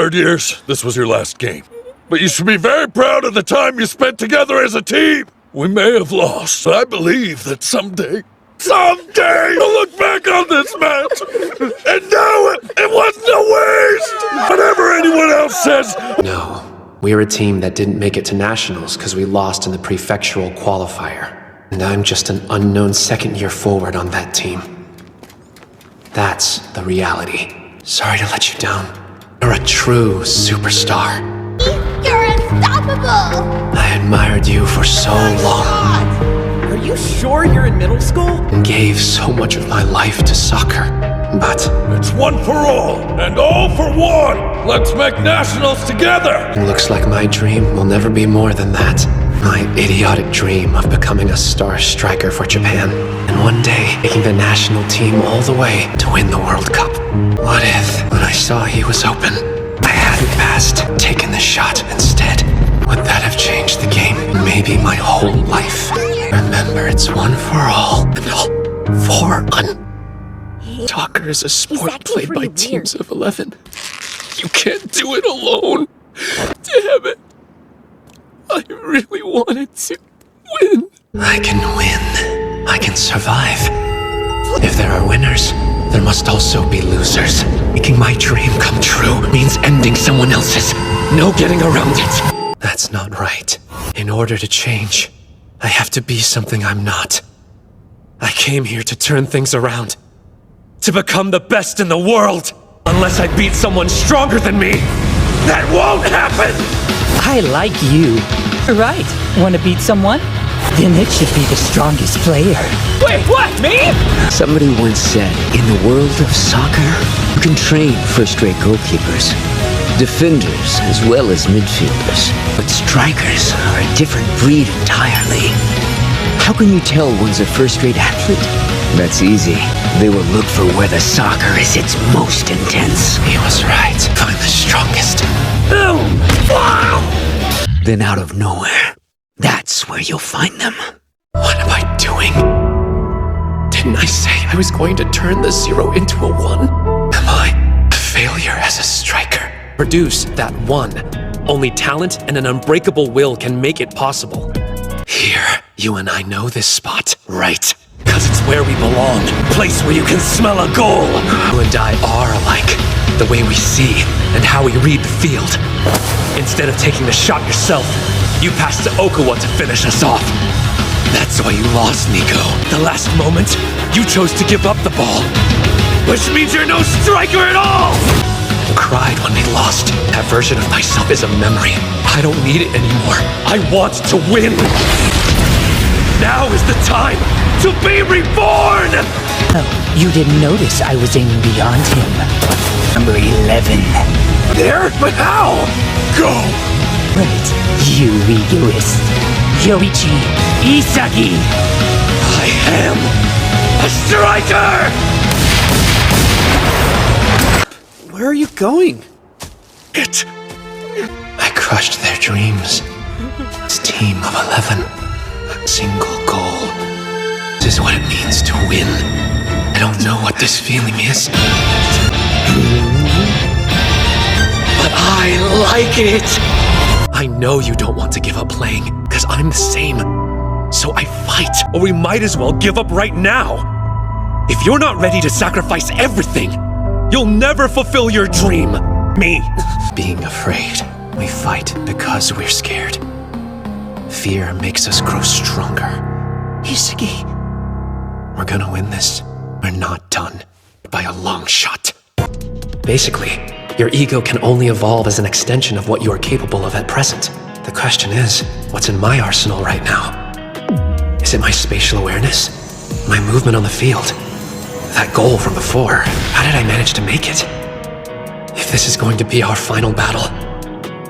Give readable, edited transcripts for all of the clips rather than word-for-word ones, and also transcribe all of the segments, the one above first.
100 years, this was your last game. But you should be very proud of the time you spent together as a team. We may have lost, but I believe that someday you'll look back on this match and know it wasn't a waste. Whatever anyone else says. No, we're a team that didn't make it to nationals because we lost in the prefectural qualifier. And I'm just an unknown second year forward on that team. That's the reality. Sorry to let you down. You're a true superstar. You're unstoppable! I admired you for so long. Are you sure you're in middle school? And gave so much of my life to soccer. But it's one for all, and all for one. Let's make nationals together. It looks like my dream will never be more than that. My idiotic dream of becoming a star striker for Japan. And one day, taking the national team all the way to win the World Cup. What if, when I saw he was open, I hadn't passed, taken the shot instead? Would that have changed the game? Maybe my whole life. Remember, it's one for all, and all for one. Soccer is a sport played by teams of 11. You can't do it alone. Damn it. I really wanted to win. I can win. I can survive. If there are winners, there must also be losers. Making my dream come true means ending someone else's. No getting around it. That's not right. In order to change, I have to be something I'm not. I came here to turn things around. To become the best in the world. Unless I beat someone stronger than me, that won't happen! I like you. Right. Want to beat someone? Then it should be the strongest player. Wait, what? Me? Somebody once said, in the world of soccer, you can train first-rate goalkeepers, defenders as well as midfielders. But strikers are a different breed entirely. How can you tell one's a first-rate athlete? That's easy. They will look for where the soccer is its most intense. He was right. Find the strongest. Boom! Wow! Then out of nowhere, that's where you'll find them. What am I doing? Didn't I say I was going to turn the 0 into a 1? Am I a failure as a striker? Produce that 1. Only talent and an unbreakable will can make it possible. Here, you and I know this spot, right? Because it's where we belong. Place where you can smell a goal. You and I are alike. The way we see and how we read the field. Instead of taking the shot yourself, you passed to Okawa to finish us off. That's why you lost, Nico. The last moment, you chose to give up the ball. Which means you're no striker at all! I cried when we lost. That version of myself is a memory. I don't need it anymore. I want to win! Now is the time to be reborn! Oh, you didn't notice I was aiming beyond him. Number 11. There? But how? Go! Right, you egoist. Yoichi Isagi! I am a striker! Where are you going? I crushed their dreams. This team of 11. A single goal. This is what it means to win. I don't know what this feeling is. But I like it! I know you don't want to give up playing, because I'm the same. So I fight, or we might as well give up right now. If you're not ready to sacrifice everything, you'll never fulfill your dream. Me. Being afraid, we fight because we're scared. Fear makes us grow stronger. Isagi. We're gonna win this. We're not done. By a long shot. Basically, your ego can only evolve as an extension of what you are capable of at present. The question is, what's in my arsenal right now? Is it my spatial awareness? My movement on the field? That goal from before, how did I manage to make it? If this is going to be our final battle,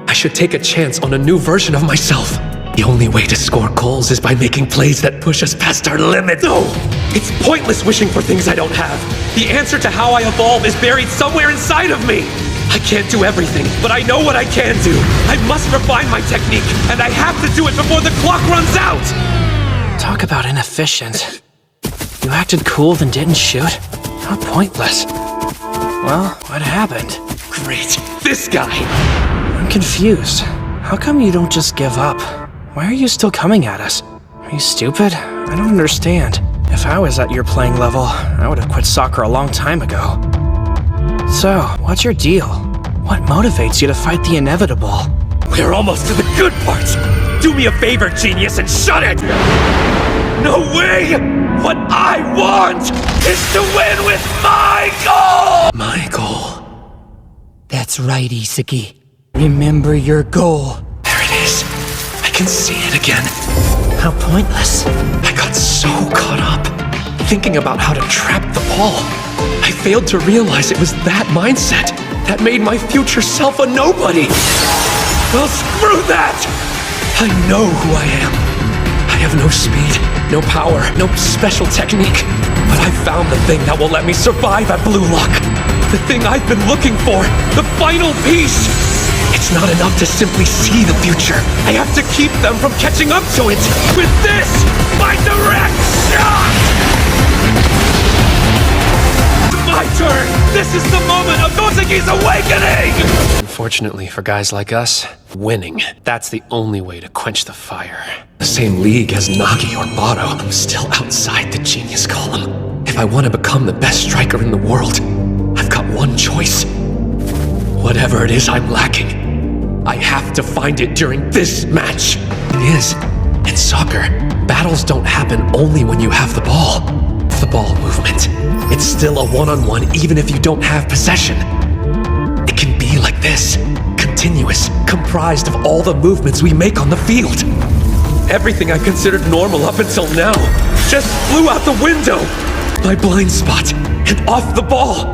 I should take a chance on a new version of myself. The only way to score goals is by making plays that push us past our limit. No! It's pointless wishing for things I don't have. The answer to how I evolve is buried somewhere inside of me. I can't do everything, but I know what I can do. I must refine my technique, and I have to do it before the clock runs out! Talk about inefficient. You acted cool then didn't shoot? How pointless. Well, what happened? favorite. This guy. I'm confused. How come you don't just give up? Why are you still coming at us? Are you stupid? I don't understand. If I was at your playing level, I would have quit soccer a long time ago. So, what's your deal? What motivates you to fight the inevitable? We're almost to the good parts. Do me a favor, genius, and shut it! No way! What I want is to win with my goal! My goal. That's right, Isagi. Remember your goal. There it is. I can see it again. How pointless. I got so caught up thinking about how to trap the ball. I failed to realize it was that mindset that made my future self a nobody. Well, screw that! I know who I am. I have no speed, no power, no special technique, but I found the thing that will let me survive at Blue Lock. The thing I've been looking for, the final piece. It's not enough to simply see the future. I have to keep them from catching up to it with this, my direct shot! My turn! This is the moment of Yosagi's awakening! Unfortunately for guys like us, Winning, that's the only way to quench the fire. The same league as Nagi or Bado, I'm still outside the genius column. If I want to become the best striker in the world, I've got one choice. Whatever it is I'm lacking, I have to find it during this match. It is. In soccer, battles don't happen only when you have the ball. The ball movement. It's still a one-on-one even if you don't have possession. It can be like this. Continuous, comprised of all the movements we make on the field. Everything I considered normal up until now just flew out the window. My blind spot and off the ball.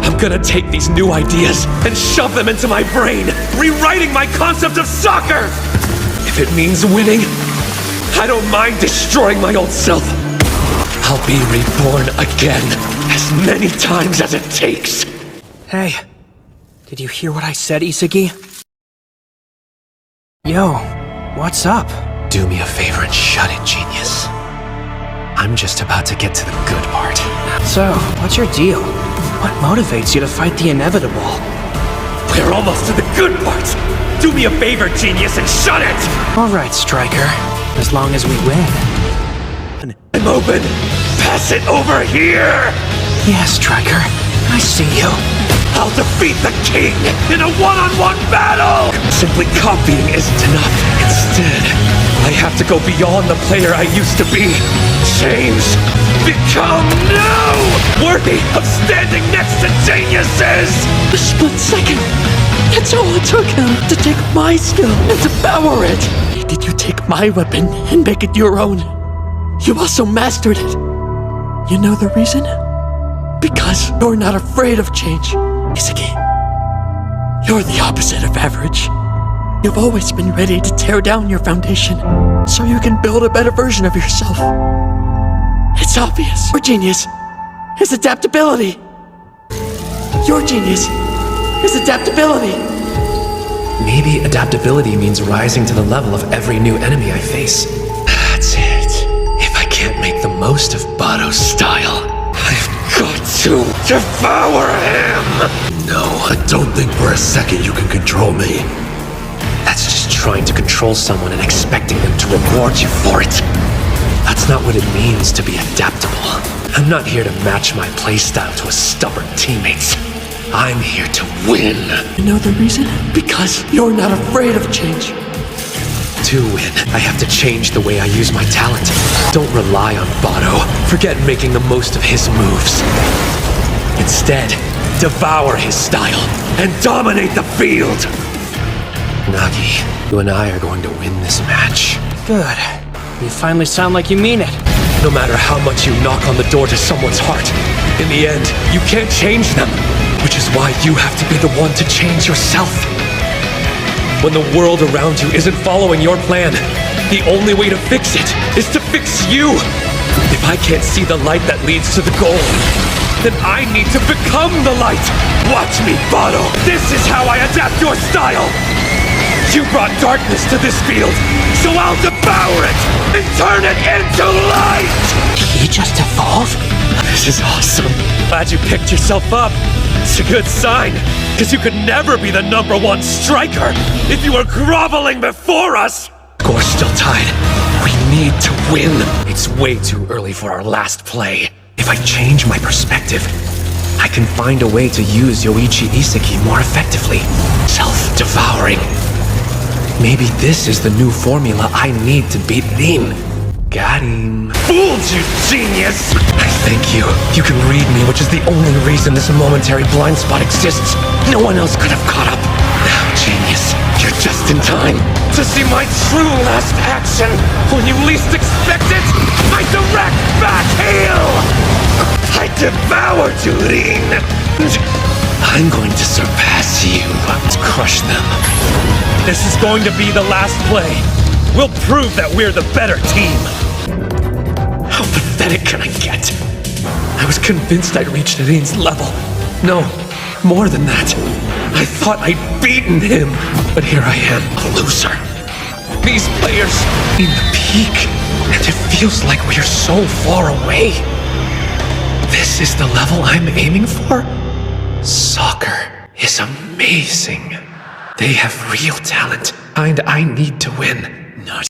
I'm gonna take these new ideas and shove them into my brain, rewriting my concept of soccer. If it means winning, I don't mind destroying my old self. I'll be reborn again, as many times as it takes. hey, did you hear what I said, Isagi? Yo, what's up? Do me a favor and shut it, genius. I'm just about to get to the good part. So, what's your deal? What motivates you to fight the inevitable? We're almost to the good part. Do me a favor, genius, and shut it! Alright, Striker. As long as we win. I'm open. Pass it over here. Yeah, Striker. I see you. I'll defeat the king in a one-on-one battle! Simply copying isn't enough. Instead, I have to go beyond the player I used to be. Change. Become new! Worthy of standing next to geniuses! A split second. That's all it took him to take my skill and devour it. Did you take my weapon and make it your own? You also mastered it. You know the reason? Because you're not afraid of change, Isagi. You're the opposite of average. You've always been ready to tear down your foundation so you can build a better version of yourself. It's obvious. Your genius is adaptability. Your genius is adaptability. Maybe adaptability means rising to the level of every new enemy I face. That's it. If I can't make the most of Bado's style, I've got to devour him! No, I don't think for a second you can control me. That's just trying to control someone and expecting them to reward you for it. That's not what it means to be adaptable. I'm not here to match my playstyle to a stubborn teammate's. I'm here to win. You know the reason? Because you're not afraid of change. To win, I have to change the way I use my talent. Don't rely on Bado. Forget making the most of his moves. Instead, devour his style and dominate the field. Nagi, you and I are going to win this match. Good. You finally sound like you mean it. No matter how much you knock on the door to someone's heart, in the end, you can't change them. Which is why you have to be the one to change yourself. When the world around you isn't following your plan, the only way to fix it is to fix you. If I can't see the light that leads to the goal, then I need to become the light. Watch me, Bado. This is how I adapt your style. You brought darkness to this field, so I'll devour it and turn it into light. Did you just evolve? This is awesome. Glad you picked yourself up. It's a good sign. Because you could never be the #1 striker if you were groveling before us! Score's still tied. We need to win. It's way too early for our last play. If I change my perspective, I can find a way to use Yoichi Isagi more effectively. Self-devouring. Maybe this is the new formula I need to beat Rin. Got him. Fooled you, genius! I thank you. You can read me, which is the only reason this momentary blind spot exists. No one else could have caught up. Now, genius, you're just in time to see my true last action. When you least expect it, I direct back heel! I devoured you, Rin! I'm going to surpass you. To crush them. This is going to be the last play. We'll prove that we're the better team. How pathetic can I get? I was convinced I'd reached Rin's level. No, more than that. I thought I'd beaten him. But here I am, a loser. These players in the peak. And it feels like we're so far away. This is the level I'm aiming for? Soccer is amazing. They have real talent, and I need to win. Not